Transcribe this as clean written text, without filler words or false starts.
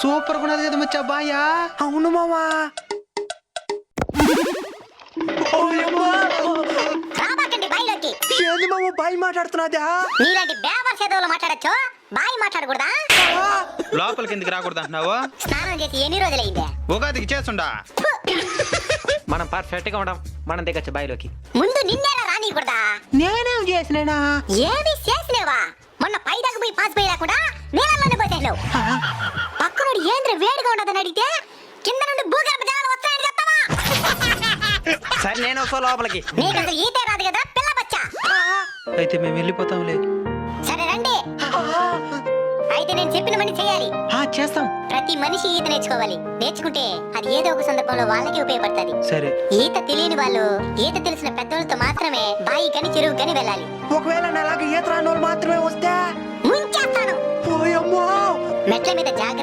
Super గా ఉన్నది కదా మచ్చా బాయా. అవును మావా. రాబాకండి బాయిలోకి. ఏంది మామ బాయ్ మాట్లాడుతున్నాదా? మీలాంటి బేవర్ సేదవులు మాట్లాడచ్చు, బాయి మాట్లాడకూడదా? లోపలికి ఎందుకు రాకూడదు అంటున్నావు? స్నానం చేసి ఎన్ని రోజులైందే? ఉగాదికి చేస్తుండా. మనం పర్ఫెక్ట్ గా ఉండం, మనం దిగచ్చు బాయిలోకి. ముందు నిన్నేలా రానియకూడదా? నేనేం చేసినా? ఏమి చేసినేవా? మొన్న పై దాకా పోయి పాస్ పోయి రాకుండా నీళ్ళలోనే పోసేసావు. పక్కనోడు ఏంద్ర వేడిగా ఉండదని అడిగితే కింద నుండి భూగర్భ జలాలు వస్తాయని చెప్తావా? సరే నేను వస్తా లోపలికి. నీకు అసలు ఈతే రాదు కదా పిల్ల బచ్చా. అయితే మేము వెళ్ళిపోతాంలే. సరే రండి. అయితే నేను చెప్పిన పని చేయాలి. చేస్తాం. ప్రతి మనిషి ఈత నేర్చుకోవాలి. నేర్చుకుంటే అది ఏదో ఒక సందర్భంలో వాళ్ళకి ఉపయోగపడుతుంది. సరే. ఈత తెలియని వాళ్ళు ఈత తెలిసిన పెద్దోళ్ళతో మాత్రమే బాయి కని చెరువు కని వెళ్ళాలి. ఒకవేళ నాలాగా ఈత రాని వాళ్ళు మాత్రమే వస్తే ముంచేస్తాను. పోయమ్మో. మెట్ల మీద జాగ్రత్తగా